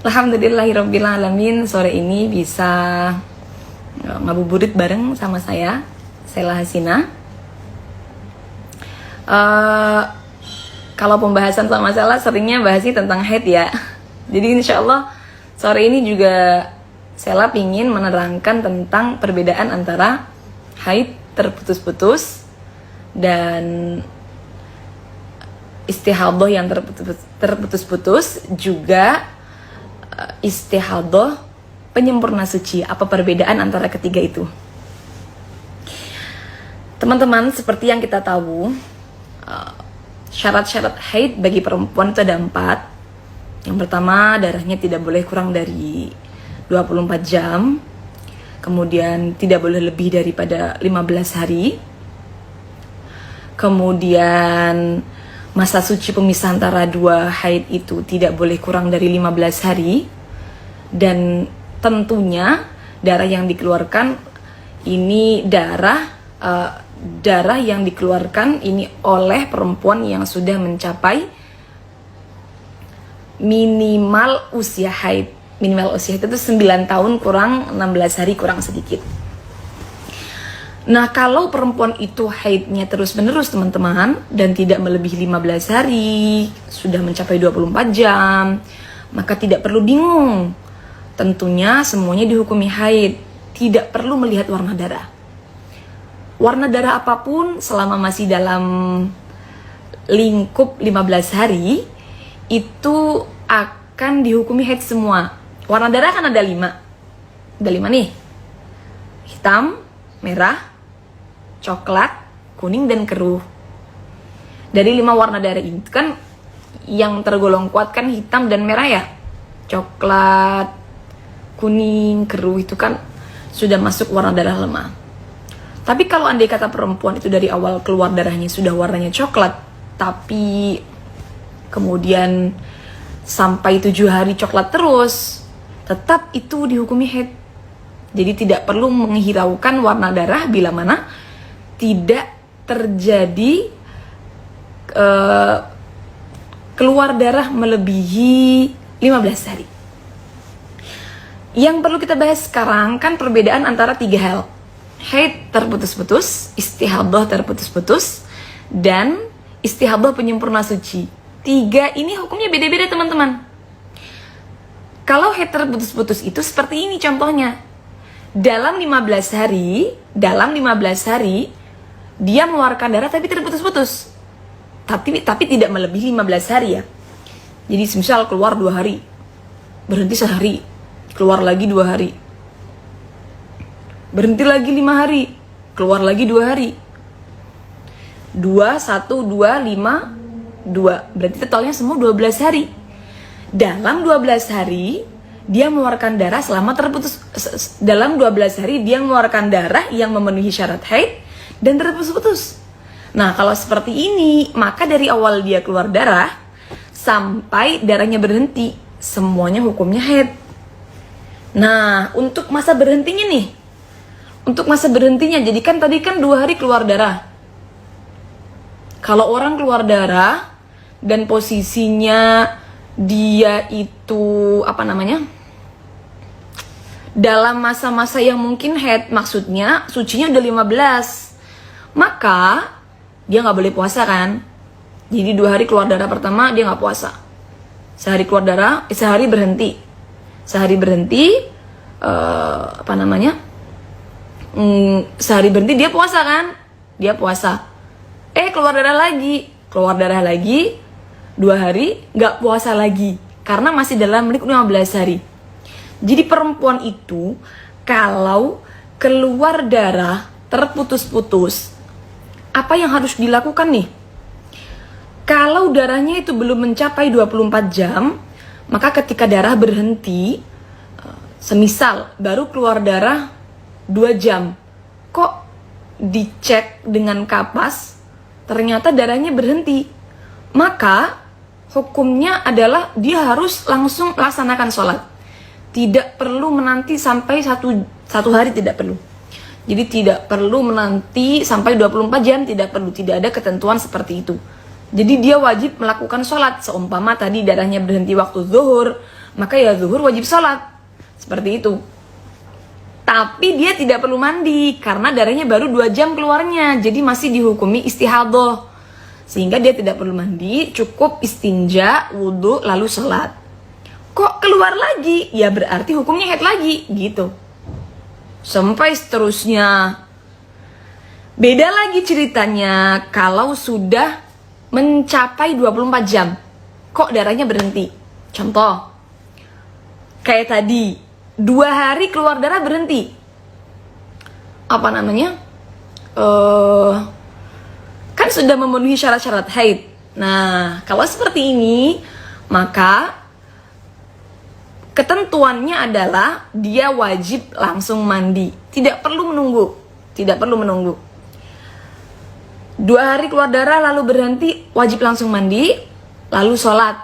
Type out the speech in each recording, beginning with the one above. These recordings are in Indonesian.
Alhamdulillahirrabbilalamin, sore ini bisa ngabuburit bareng sama saya, Sela Hasina. Kalau pembahasan sama Sela seringnya bahasnya tentang haid ya. Jadi insya Allah sore ini juga Sela pingin menerangkan tentang perbedaan antara haid terputus-putus dan istihadah yang terputus-putus, juga istihadah penyempurna suci. Apa perbedaan antara ketiga itu? Teman-teman, seperti yang kita tahu, syarat-syarat haid bagi perempuan itu ada 4. Yang pertama, darahnya tidak boleh kurang dari 24 jam. Kemudian tidak boleh lebih daripada 15 hari. Kemudian masa suci pemisah antara 2 haid itu tidak boleh kurang dari 15 hari. Dan tentunya darah yang dikeluarkan ini darah yang dikeluarkan ini oleh perempuan yang sudah mencapai minimal usia haid. Minimal usia itu 9 tahun kurang 16 hari kurang sedikit. Nah, kalau perempuan itu haidnya terus-menerus teman-teman dan tidak melebihi 15 hari, sudah mencapai 24 jam, maka tidak perlu bingung. Tentunya semuanya dihukumi haid, tidak perlu melihat warna darah. Warna darah apapun selama masih dalam lingkup 15 hari itu akan dihukumi haid semua. Warna darah kan ada 5. Ada 5 nih. Hitam, merah, coklat, kuning, dan keruh. Dari 5 warna darah ini kan yang tergolong kuat kan hitam dan merah ya. Coklat, kuning, keruh itu kan sudah masuk warna darah lemah. Tapi kalau andai kata perempuan itu dari awal keluar darahnya sudah warnanya coklat, tapi kemudian sampai 7 hari coklat terus, tetap itu dihukumi haid. Jadi tidak perlu menghiraukan warna darah bila mana tidak terjadi keluar darah melebihi 15 hari. Yang perlu kita bahas sekarang kan perbedaan antara 3 hal. Haid terputus-putus, istihadah terputus-putus, dan istihadah penyempurna suci. 3 ini hukumnya beda-beda teman-teman. Kalau haid terputus-putus itu seperti ini contohnya. Dalam 15 hari dia mengeluarkan darah tapi terputus-putus. Tapi tidak melebihi 15 hari ya. Jadi misal keluar 2 hari, berhenti sehari, keluar lagi 2 hari, berhenti lagi 5 hari, keluar lagi 2 hari. 2, 1, 2, 5, 2. Berarti totalnya semua 12 hari. Dalam 12 hari dia mengeluarkan darah dalam 12 hari dia mengeluarkan darah yang memenuhi syarat haid dan terputus-putus. Nah, kalau seperti ini, maka dari awal dia keluar darah sampai darahnya berhenti, semuanya hukumnya haid. Nah, untuk masa berhentinya nih. Untuk masa berhentinya, jadi kan tadi kan 2 hari keluar darah. Kalau orang keluar darah dan posisinya dia itu dalam masa-masa yang mungkin haid, maksudnya sucinya udah 15, maka dia nggak boleh puasa kan. Jadi 2 hari keluar darah pertama dia nggak puasa, sehari keluar darah, sehari berhenti, sehari berhenti dia puasa kan, dia puasa. Keluar darah lagi 2 hari nggak puasa lagi karena masih dalam lingkup 15 hari. Jadi perempuan itu kalau keluar darah terputus-putus, apa yang harus dilakukan nih? Kalau darahnya itu belum mencapai 24 jam, maka ketika darah berhenti, semisal baru keluar darah 2 jam, kok dicek dengan kapas ternyata darahnya berhenti, maka hukumnya adalah dia harus langsung laksanakan sholat. Tidak perlu menanti sampai satu hari, tidak perlu. Jadi tidak perlu menanti sampai 24 jam, tidak perlu. Tidak ada ketentuan seperti itu. Jadi dia wajib melakukan sholat. Seumpama tadi darahnya berhenti waktu zuhur, maka ya zuhur wajib sholat. Seperti itu. Tapi dia tidak perlu mandi karena darahnya baru 2 jam keluarnya, jadi masih dihukumi istihadah. Sehingga dia tidak perlu mandi, cukup istinja, wudhu, lalu sholat. Kok keluar lagi? Ya berarti hukumnya haid lagi, gitu. Sampai seterusnya. Beda lagi ceritanya kalau sudah mencapai 24 jam. Kok darahnya berhenti? Contoh, kayak tadi, 2 hari keluar darah berhenti. Apa namanya? Kan sudah memenuhi syarat-syarat haid. Nah, kalau seperti ini, maka ketentuannya adalah dia wajib langsung mandi. Tidak perlu menunggu. Tidak perlu menunggu. 2 hari keluar darah lalu berhenti, wajib langsung mandi, lalu sholat.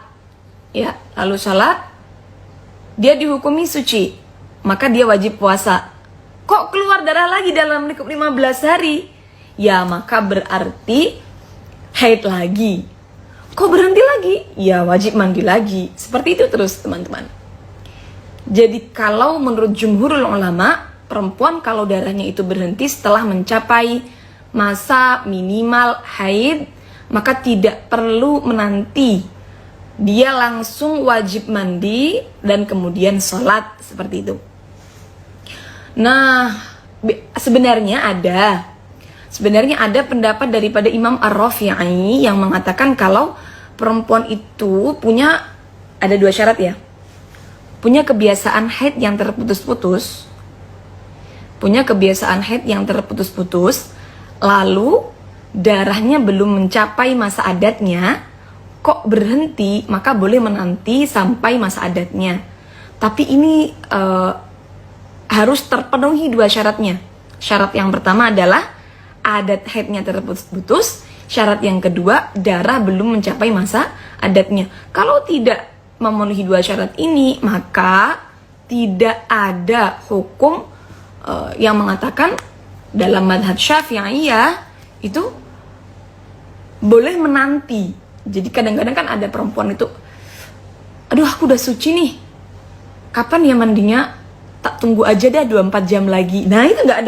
Ya, lalu sholat. Dia dihukumi suci, maka dia wajib puasa. Kok keluar darah lagi dalam lingkup 15 hari? Ya, maka berarti haid lagi. Kok berhenti lagi? Ya, wajib mandi lagi. Seperti itu terus, teman-teman. Jadi, kalau menurut jumhurul ulama, perempuan kalau darahnya itu berhenti setelah mencapai masa minimal haid, maka tidak perlu menanti. Dia langsung wajib mandi dan kemudian sholat, seperti itu. Nah, sebenarnya ada pendapat daripada Imam Ar-Rafi'i yang mengatakan kalau perempuan itu ada 2 syarat ya. Punya kebiasaan haid yang terputus-putus. Lalu darahnya belum mencapai masa adatnya, kok berhenti, maka boleh menanti sampai masa adatnya. Tapi ini harus terpenuhi 2 syaratnya. Syarat yang pertama adalah adat haidnya terputus-putus. Syarat yang kedua, darah belum mencapai masa adatnya. Kalau tidak memenuhi 2 syarat ini, maka tidak ada hukum yang mengatakan dalam madhab Syafi'iyah itu boleh menanti. Jadi kadang-kadang kan ada perempuan itu, aduh aku udah suci nih, kapan ya mandinya? Tak tunggu aja deh 24 jam lagi. Nah itu nggak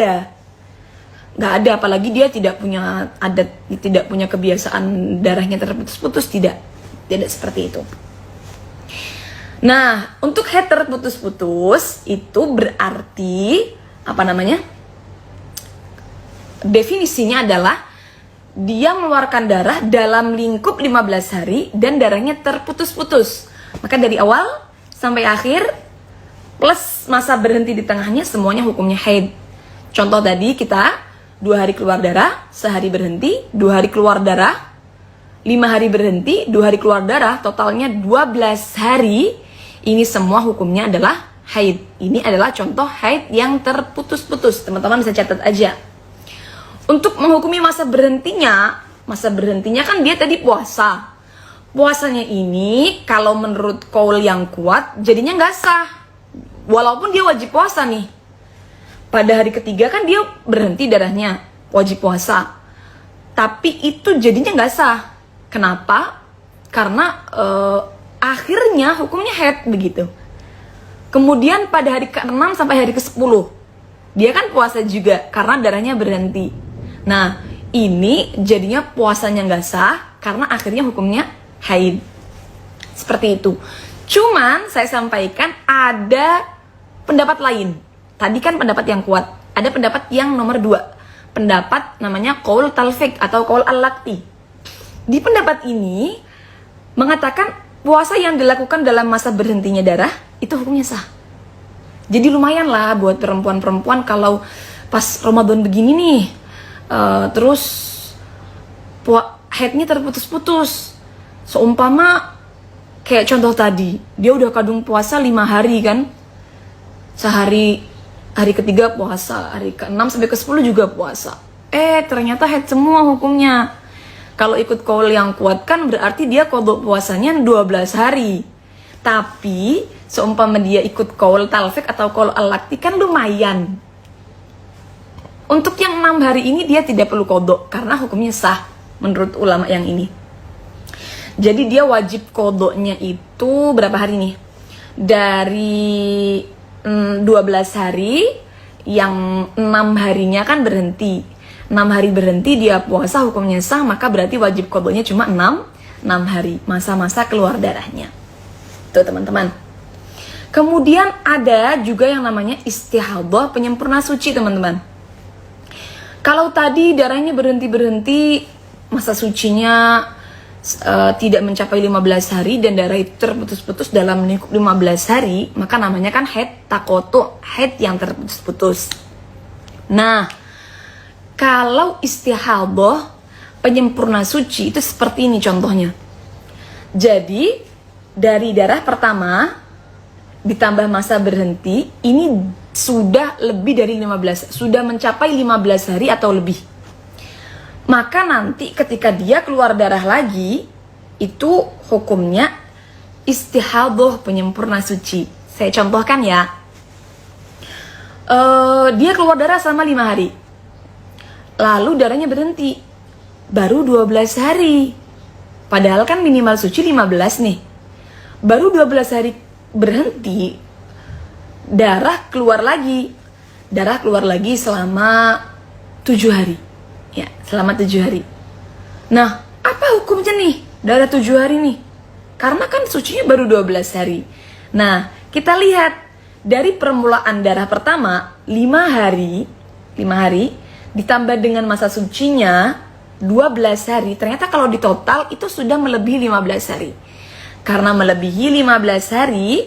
ada, apalagi dia tidak punya adat, tidak punya kebiasaan darahnya terputus-putus, tidak seperti itu. Nah, untuk haid terputus-putus itu berarti apa namanya? Definisinya adalah dia mengeluarkan darah dalam lingkup 15 hari dan darahnya terputus-putus. Maka dari awal sampai akhir plus masa berhenti di tengahnya semuanya hukumnya haid. Contoh tadi kita 2 hari keluar darah, sehari berhenti, 2 hari keluar darah, 5 hari berhenti, 2 hari keluar darah, totalnya 12 hari. Ini semua hukumnya adalah haid. Ini adalah contoh haid yang terputus-putus. Teman-teman bisa catat aja. Untuk menghukumi masa berhentinya kan dia tadi puasa. Puasanya ini kalau menurut qaul yang kuat jadinya nggak sah. Walaupun dia wajib puasa nih. Pada hari ketiga kan dia berhenti darahnya, wajib puasa. Tapi itu jadinya nggak sah. Kenapa? Karena akhirnya hukumnya haid begitu. Kemudian pada hari ke-6 sampai hari ke-10 dia kan puasa juga karena darahnya berhenti. Nah, ini jadinya puasanya nggak sah karena akhirnya hukumnya haid. Seperti itu. Cuman saya sampaikan ada pendapat lain. Tadi kan pendapat yang kuat. Ada pendapat yang nomor 2. Pendapat namanya qaul talfiq atau qaul al-laqti. Di pendapat ini mengatakan puasa yang dilakukan dalam masa berhentinya darah itu hukumnya sah. Jadi lumayan lah buat perempuan-perempuan kalau pas Ramadan begini nih, terus haidnya terputus-putus. Seumpama kayak contoh tadi, dia udah kadung puasa 5 hari kan, sehari, hari ketiga puasa, hari ke-6 sampai ke-10 juga puasa. Ternyata haid semua hukumnya. Kalau ikut qaul yang kuat kan berarti dia qadha puasanya 12 hari. Tapi seumpama dia ikut qaul talfiq atau qaul al-laqti kan lumayan. Untuk yang 6 hari ini dia tidak perlu qadha karena hukumnya sah menurut ulama yang ini. Jadi dia wajib qadhanya itu berapa hari nih? dari 12 hari, yang 6 harinya kan berhenti. 6 hari berhenti dia puasa, hukumnya sah, maka berarti wajib qadanya cuma 6 hari, masa-masa keluar darahnya. Tuh teman-teman. Kemudian ada juga yang namanya istihadah, penyempurna suci teman-teman. Kalau tadi darahnya berhenti-berhenti, masa sucinya tidak mencapai 15 hari dan darah itu terputus-putus dalam lingkup 15 hari, maka namanya kan haid takotu, haid yang terputus-putus. Nah, kalau istihadah, penyempurna suci itu seperti ini contohnya. Jadi, dari darah pertama ditambah masa berhenti, ini sudah lebih dari 15, sudah mencapai 15 hari atau lebih. Maka nanti ketika dia keluar darah lagi, itu hukumnya istihadah, penyempurna suci. Saya contohkan ya. Dia keluar darah selama 5 hari. Lalu darahnya berhenti. Baru 12 hari. Padahal kan minimal suci 15 nih. Baru 12 hari berhenti, darah keluar lagi. Darah keluar lagi selama 7 hari. Ya, selama 7 hari. Nah, apa hukumnya nih darah 7 hari nih? Karena kan sucinya baru 12 hari. Nah, kita lihat dari permulaan darah pertama 5 hari ditambah dengan masa sucinya 12 hari. Ternyata kalau ditotal itu sudah melebihi 15 hari. Karena melebihi 15 hari,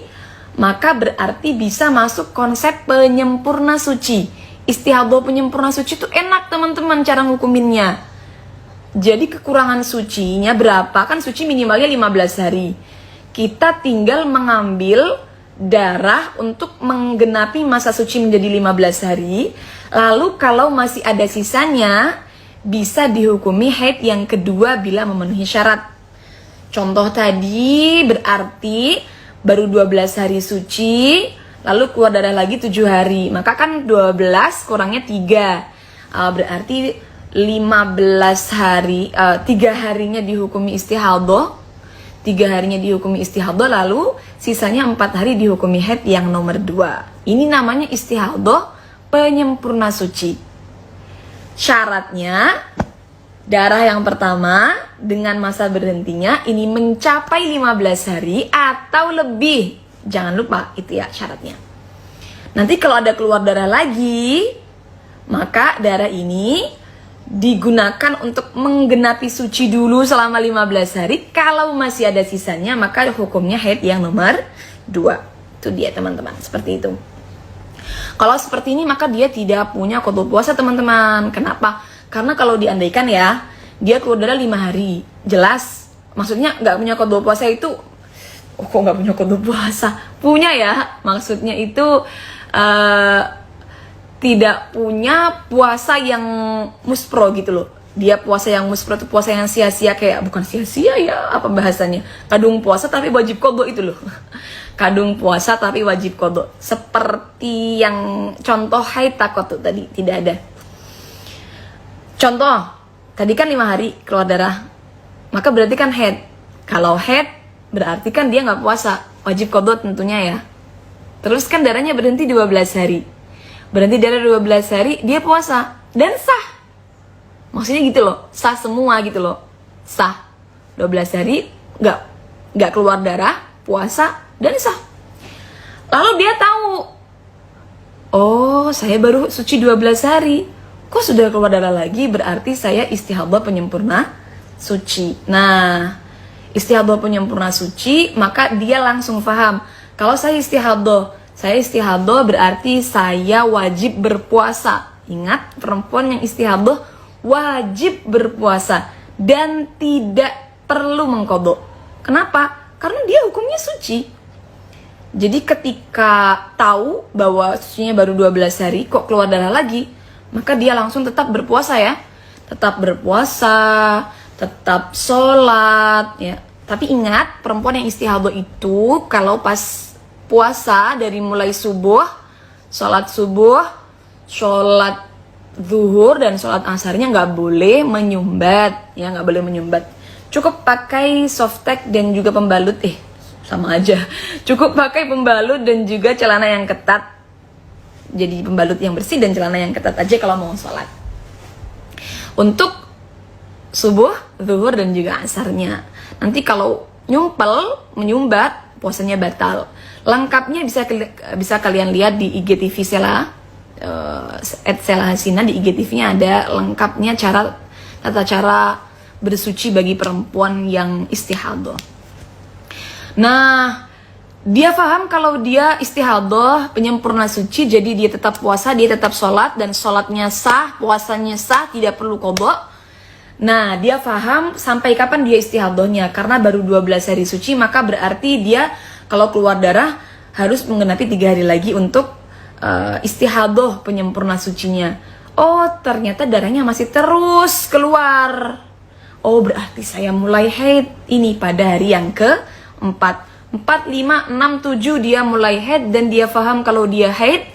maka berarti bisa masuk konsep penyempurna suci. Istihadah penyempurna suci itu enak teman-teman cara ngukuminnya. Jadi kekurangan sucinya berapa? Kan suci minimalnya 15 hari. Kita tinggal mengambil darah untuk menggenapi masa suci menjadi 15 hari. Lalu kalau masih ada sisanya, bisa dihukumi haid yang kedua bila memenuhi syarat. Contoh tadi berarti baru 12 hari suci, lalu keluar darah lagi 7 hari. Maka kan 12 kurangnya 3. Berarti 15 hari, 3 harinya dihukumi istihadah. 3 harinya dihukumi istihadah, lalu sisanya 4 hari dihukumi haid yang nomor 2. Ini namanya istihadah penyempurna suci. Syaratnya, darah yang pertama dengan masa berhentinya ini mencapai 15 hari atau lebih. Jangan lupa itu ya syaratnya. Nanti kalau ada keluar darah lagi, maka darah ini digunakan untuk menggenapi suci dulu selama 15 hari. Kalau masih ada sisanya, maka hukumnya haid yang nomor 2. Itu dia teman-teman, seperti itu. Kalau seperti ini maka dia tidak punya qada puasa teman-teman. Kenapa? Karena kalau diandaikan ya, dia keluar darah 5 hari, jelas maksudnya nggak punya qada puasa itu, kok nggak punya qada puasa? Punya ya, maksudnya itu tidak punya puasa yang muspro gitu loh. Dia puasa yang muspro itu puasa yang sia-sia, kayak bukan sia-sia ya, apa bahasanya? Kadung puasa tapi wajib qada itu loh. Kadung puasa tapi wajib qada. Seperti yang contoh haid takotu tadi tidak ada. Contoh, tadi kan 5 hari keluar darah, maka berarti kan haid. Kalau haid berarti kan dia nggak puasa, wajib qada tentunya ya. Terus kan darahnya berhenti 12 hari. Berhenti darah 12 hari, dia puasa dan sah. Maksudnya gitu loh, sah semua gitu loh. Sah. 12 hari nggak keluar darah, puasa dan sah. Lalu dia tahu, oh saya baru suci 12 hari. Kok sudah keluar darah lagi? Berarti saya istihadah penyempurna suci. Nah, istihadah penyempurna suci, maka dia langsung paham. Kalau saya istihadah berarti saya wajib berpuasa. Ingat, perempuan yang istihadah wajib berpuasa dan tidak perlu mengqadha. Kenapa? Karena dia hukumnya suci. Jadi ketika tahu bahwa sucinya baru 12 hari, kok keluar darah lagi, maka dia langsung tetap berpuasa ya. Tetap berpuasa, tetap sholat ya. Tapi ingat, perempuan yang istihadah itu kalau pas puasa dari mulai subuh, sholat zuhur dan sholat asarnya nggak boleh menyumbat ya, nggak boleh menyumbat. Cukup pakai softtek dan juga pembalut sama aja. Cukup pakai pembalut dan juga celana yang ketat. Jadi pembalut yang bersih dan celana yang ketat aja kalau mau sholat. Untuk subuh, zuhur dan juga asarnya. Nanti kalau menyumbat, puasanya batal. Lengkapnya bisa kalian lihat di IGTV Sela, Sela Hasina. Di IGTV-nya ada lengkapnya tata cara bersuci bagi perempuan yang istihadah. Nah, dia paham kalau dia istihadah, penyempurna suci, jadi dia tetap puasa, dia tetap sholat, dan sholatnya sah, puasanya sah, tidak perlu qadha. Nah, dia paham sampai kapan dia istihadahnya, karena baru 12 hari suci, maka berarti dia kalau keluar darah harus menggenapi 3 hari lagi untuk istihadah penyempurna sucinya. Oh, ternyata darahnya masih terus keluar. Oh, berarti saya mulai haid ini pada hari yang ke-4. 4, 5, 6, 7 dia mulai haid dan dia paham kalau dia haid,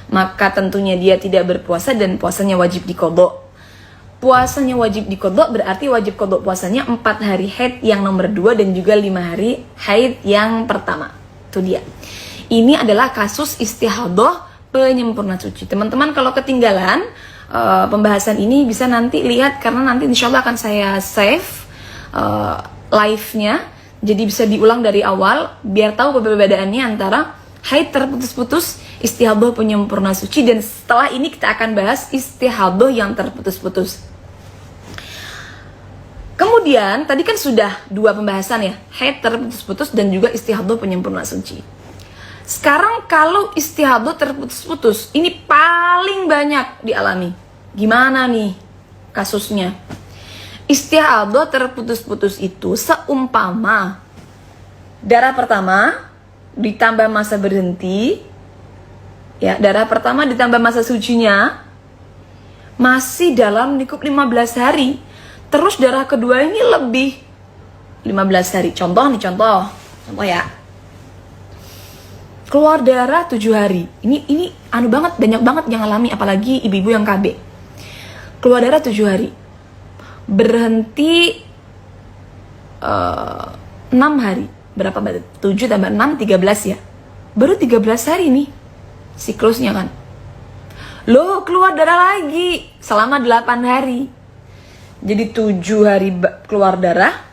maka tentunya dia tidak berpuasa dan puasanya wajib diqadha. Puasanya wajib diqadha berarti wajib qadha puasanya 4 hari haid yang nomor 2 dan juga 5 hari haid yang pertama. Itu dia. Ini adalah kasus istihadah penyempurna suci. Teman-teman kalau ketinggalan pembahasan ini bisa nanti lihat, karena nanti insya Allah akan saya save live-nya, jadi bisa diulang dari awal biar tahu perbedaannya antara haid terputus-putus, istihadah penyempurna suci, dan setelah ini kita akan bahas istihadah yang terputus-putus. Kemudian tadi kan sudah 2 pembahasan ya, haid terputus-putus dan juga istihadah penyempurna suci. Sekarang kalau istihadah terputus-putus, ini paling banyak dialami. Gimana nih kasusnya? Istihadah terputus-putus itu seumpama darah pertama ditambah masa berhenti, ya, darah pertama ditambah masa sucinya masih dalam lingkup 15 hari. Terus darah kedua ini lebih 15 hari. Contoh ya. Keluar darah 7 hari. Ini anu banget, banyak banget yang alami, apalagi ibu-ibu yang KB. Keluar darah 7 hari. Berhenti 6 hari. Berapa berarti? 7 tambah 6, 13 ya. Baru 13 hari nih siklusnya kan. Loh, keluar darah lagi selama 8 hari. Jadi 7 hari keluar darah.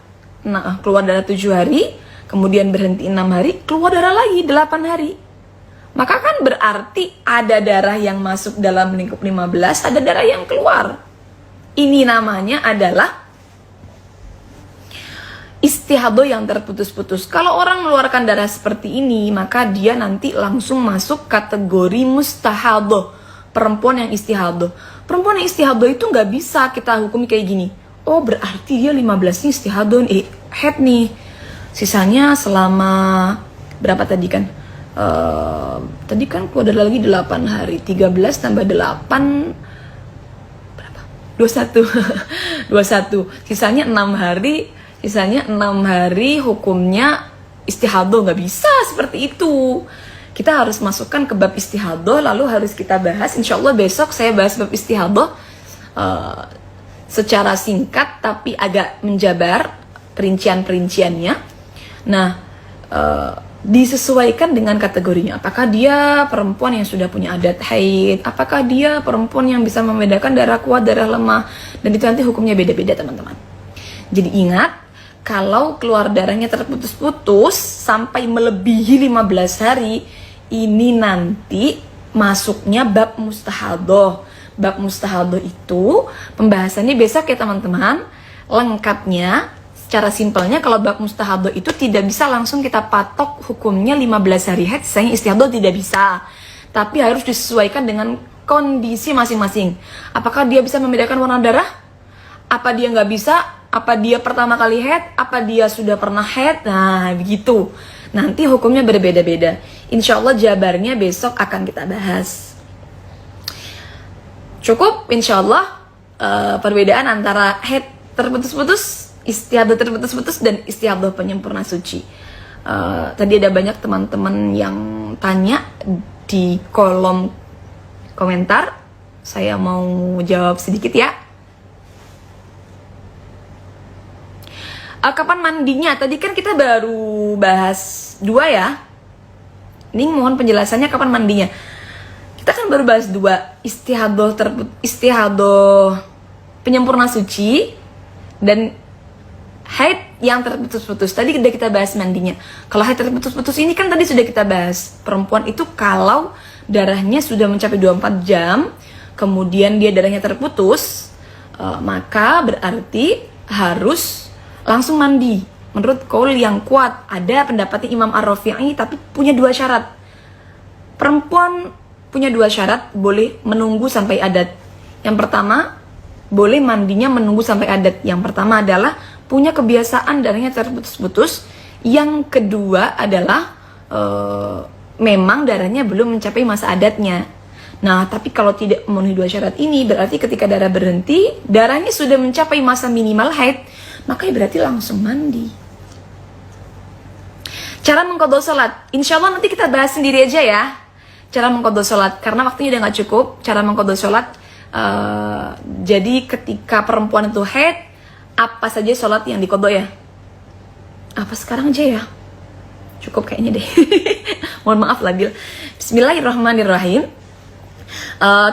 Nah, keluar darah 7 hari. Kemudian berhenti 6 hari, keluar darah lagi 8 hari. Maka kan berarti ada darah yang masuk dalam lingkup 15, ada darah yang keluar. Ini namanya adalah istihadah yang terputus-putus. Kalau orang mengeluarkan darah seperti ini, maka dia nanti langsung masuk kategori mustahadah, perempuan yang istihadah. Perempuan yang istihadah itu nggak bisa kita hukumi kayak gini. Oh, berarti dia 15 nih istihadah, haid nih. Sisanya selama berapa tadi kan? Tadi kan keluar darah lagi 8 hari. 13 tambah 8 berapa? 21. 21. Sisanya 6 hari. Sisanya 6 hari hukumnya istihadah. Nggak bisa seperti itu. Kita harus masukkan ke bab istihadah, lalu harus kita bahas. Insya Allah besok saya bahas bab istihadah secara singkat tapi agak menjabar perincian-perinciannya. Nah, disesuaikan dengan kategorinya. Apakah dia perempuan yang sudah punya adat haid? Apakah dia perempuan yang bisa membedakan darah kuat, darah lemah? Dan itu nanti hukumnya beda-beda, teman-teman. Jadi ingat, kalau keluar darahnya terputus-putus sampai melebihi 15 hari, ini nanti masuknya bab mustahadah. Bab mustahadah itu pembahasannya besok ya, teman-teman. Lengkapnya secara simpelnya, kalau bab mustahadah itu tidak bisa langsung kita patok hukumnya 15 hari haid, sayang istihadah tidak bisa. Tapi harus disesuaikan dengan kondisi masing-masing. Apakah dia bisa membedakan warna darah? Apa dia nggak bisa? Apa dia pertama kali haid? Apa dia sudah pernah haid? Nah, begitu. Nanti hukumnya berbeda-beda. Insya Allah jabarnya besok akan kita bahas. Cukup, insya Allah perbedaan antara haid terputus-putus, istihadah terputus-putus, dan istihadah penyempurna suci. Tadi ada banyak teman-teman yang tanya di kolom komentar. Saya mau jawab sedikit ya. Kapan mandinya? Tadi kan kita baru bahas 2 ya. Ini mohon penjelasannya kapan mandinya. Kita kan baru bahas 2, istihadoh penyempurna suci dan haid yang terputus-putus. Tadi udah kita bahas mandinya. Kalau haid terputus-putus ini kan tadi sudah kita bahas. Perempuan itu kalau darahnya sudah mencapai 24 jam, kemudian dia darahnya terputus, maka berarti harus langsung mandi. Menurut kaul yang kuat, ada pendapatnya Imam Ar-Rafi'i, tapi punya 2 syarat. Perempuan punya 2 syarat, boleh menunggu sampai adat. Yang pertama, boleh mandinya menunggu sampai adat. Yang pertama adalah punya kebiasaan darahnya terputus-putus. Yang kedua adalah memang darahnya belum mencapai masa adatnya. Nah, tapi kalau tidak memenuhi 2 syarat ini, berarti ketika darah berhenti, darahnya sudah mencapai masa minimal haid, maka berarti langsung mandi. Cara mengqadha salat, insya Allah nanti kita bahas sendiri aja ya. Cara mengqadha salat, karena waktunya udah gak cukup. Cara mengqadha salat, jadi ketika perempuan itu haid, apa saja salat yang diqadha ya? Apa sekarang aja ya? Cukup kayaknya deh. Mohon maaf Labil. Bismillahirrahmanirrahim.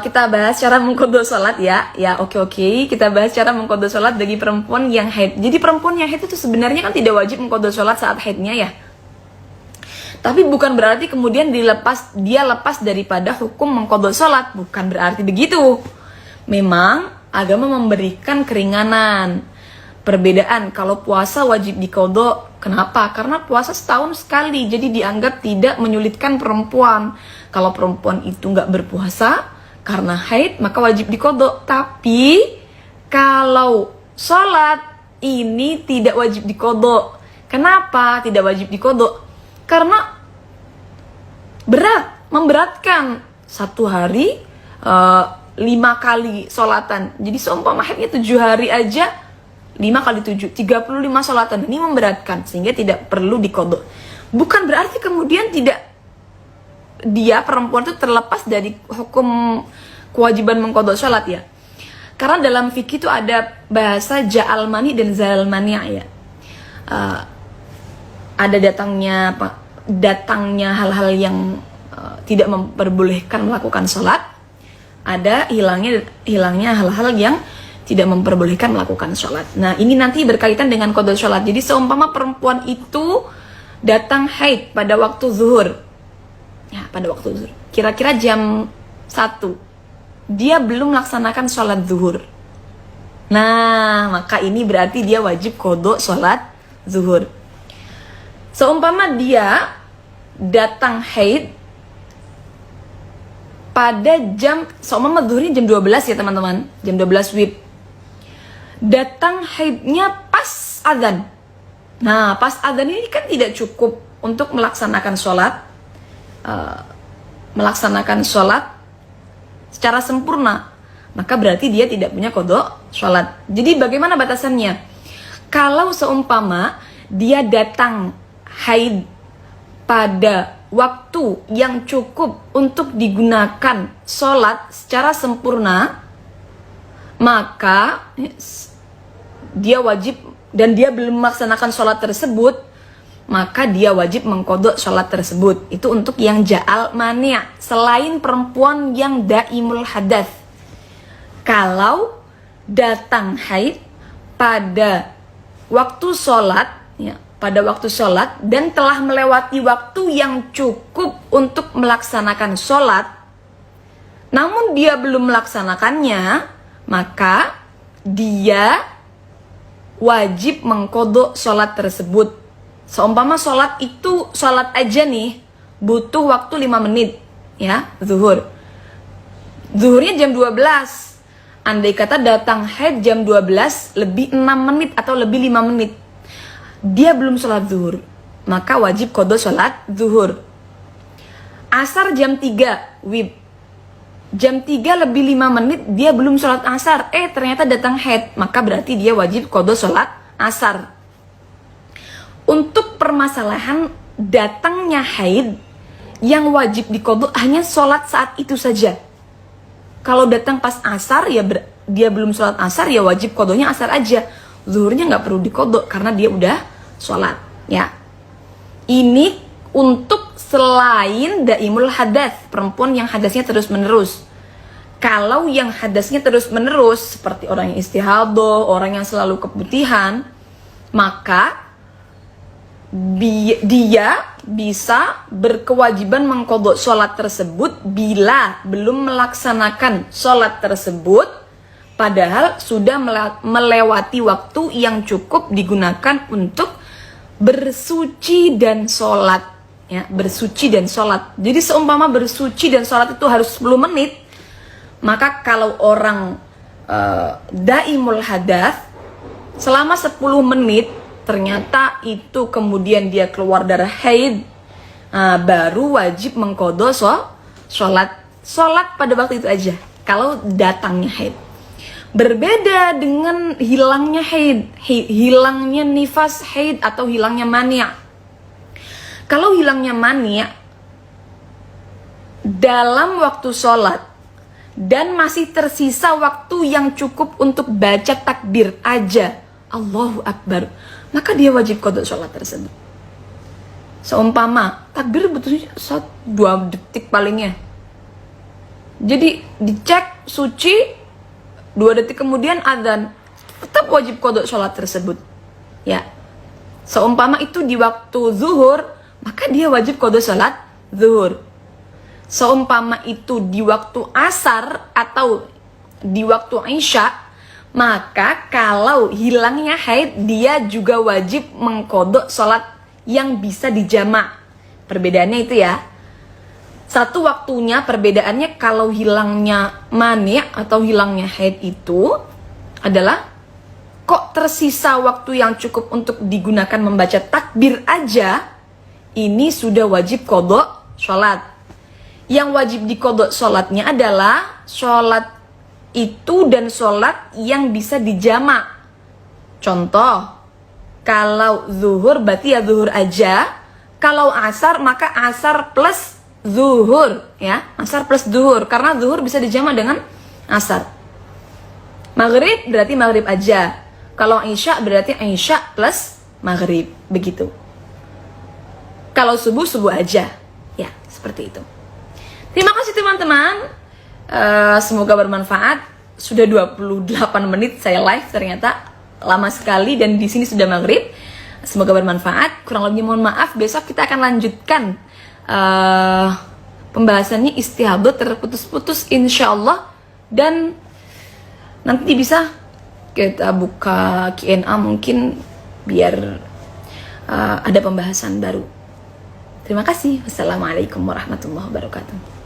Kita bahas cara mengqadha salat ya. Ya, oke. Kita bahas cara mengqadha salat bagi perempuan yang haid. Jadi perempuan yang haid itu sebenarnya kan tidak wajib mengqadha salat saat haidnya ya. Tapi bukan berarti kemudian dia lepas daripada hukum mengqadha salat, bukan berarti begitu. Memang agama memberikan keringanan. Perbedaan kalau puasa wajib diqadha. Kenapa? Karena puasa setahun sekali, jadi dianggap tidak menyulitkan perempuan. Kalau perempuan itu nggak berpuasa karena haid, maka wajib diqadha. Tapi kalau sholat ini tidak wajib diqadha. Kenapa tidak wajib diqadha? Karena memberatkan. 1 hari 5 kali sholatan. Jadi seumpama haidnya 7 hari aja 5 kali 7, 35 sholatan. Ini memberatkan sehingga tidak perlu diqadha. Bukan berarti kemudian dia perempuan itu terlepas dari hukum kewajiban mengqadha sholat ya. Karena dalam fikih itu ada bahasa ja'al mani dan zal mani ya. Ada datangnya hal-hal yang tidak memperbolehkan melakukan sholat. Ada hilangnya hal-hal yang tidak memperbolehkan melakukan sholat. Nah, ini nanti berkaitan dengan qadha sholat. Jadi seumpama perempuan itu datang haid pada waktu zuhur. Ya, pada waktu zuhur. Kira-kira jam 1. Dia belum melaksanakan sholat zuhur. Nah, maka ini berarti dia wajib qadha sholat zuhur. Seumpama dia datang haid pada seumpama zuhurnya jam 12 ya teman-teman. Jam 12 WIB. Datang haidnya pas adzan. Nah, pas adzan ini kan tidak cukup untuk melaksanakan sholat. Melaksanakan sholat secara sempurna. Maka berarti dia tidak punya qadha sholat. Jadi bagaimana batasannya? Kalau seumpama dia datang haid pada waktu yang cukup untuk digunakan sholat secara sempurna, maka dia wajib, dan dia belum melaksanakan sholat tersebut, maka dia wajib mengqadha sholat tersebut. Itu untuk yang ja'al mani', selain perempuan yang daimul hadas. Kalau datang haid pada waktu sholat ya, pada waktu sholat dan telah melewati waktu yang cukup untuk melaksanakan sholat, namun dia belum melaksanakannya, maka dia wajib mengqadha sholat tersebut. Seumpama sholat itu, sholat aja nih butuh waktu 5 menit ya, zuhur. Zuhurnya jam 12. Andai kata datang haid jam 12 lebih 6 menit atau lebih 5 menit, dia belum sholat zuhur, maka wajib qadha sholat zuhur. Asar jam 3 WIB, jam 3 lebih 5 menit dia belum sholat asar, ternyata datang haid, maka berarti dia wajib qadha sholat asar. Untuk permasalahan datangnya haid, yang wajib diqadha hanya sholat saat itu saja. Kalau datang pas asar ya dia belum sholat asar, ya wajib qadhanya asar aja. zuhurnya nggak perlu dikodok karena dia udah sholat ya. Ini untuk selain daimul hadas, perempuan yang hadasnya terus menerus. Kalau yang hadasnya terus menerus seperti orang yang istihadah, orang yang selalu keputihan, maka dia bisa berkewajiban mengkodok sholat tersebut bila belum melaksanakan sholat tersebut, padahal sudah melewati waktu yang cukup digunakan untuk bersuci dan sholat. Ya, bersuci dan sholat. Jadi seumpama bersuci dan sholat itu harus 10 menit, maka kalau orang daimul hadas selama 10 menit ternyata itu kemudian dia keluar darah haid, baru wajib mengkodok sholat pada waktu itu aja kalau datangnya haid. Berbeda dengan hilangnya haid, hilangnya nifas haid atau hilangnya mani'. Kalau hilangnya mani' dalam waktu sholat dan masih tersisa waktu yang cukup untuk baca takbir aja, Allahu Akbar, maka dia wajib kodok sholat tersebut. Seumpama takbir butuhnya 1-2 detik palingnya, jadi dicek suci, 2 detik kemudian adzan, tetap wajib kodok sholat tersebut ya. Seumpama itu di waktu zuhur, maka dia wajib kodok sholat zuhur. Seumpama itu di waktu asar atau di waktu isya, maka kalau hilangnya haid, dia juga wajib mengkodok sholat yang bisa dijamak. Perbedaannya itu ya. Satu waktunya perbedaannya kalau hilangnya mani' atau hilangnya haid itu adalah kok tersisa waktu yang cukup untuk digunakan membaca takbir aja, ini sudah wajib kodok sholat. Yang wajib dikodok sholatnya adalah sholat itu dan sholat yang bisa dijamak. Contoh, kalau zuhur berarti ya zuhur aja, kalau asar maka asar plus zuhur ya, asar plus zuhur, karena zuhur bisa dijamak dengan asar. Maghrib berarti maghrib aja, kalau isya berarti isya plus maghrib, begitu. Kalau subuh, subuh aja ya, seperti itu. Terima kasih teman-teman, semoga bermanfaat. Sudah 28 menit saya live, ternyata lama sekali, dan di sini sudah maghrib. Semoga bermanfaat. Kurang lebih mohon maaf. Besok kita akan lanjutkan pembahasannya istihadah terputus-putus insyaallah, dan nanti bisa kita buka Q&A mungkin biar ada pembahasan baru. Terima kasih. Wassalamualaikum warahmatullahi wabarakatuh.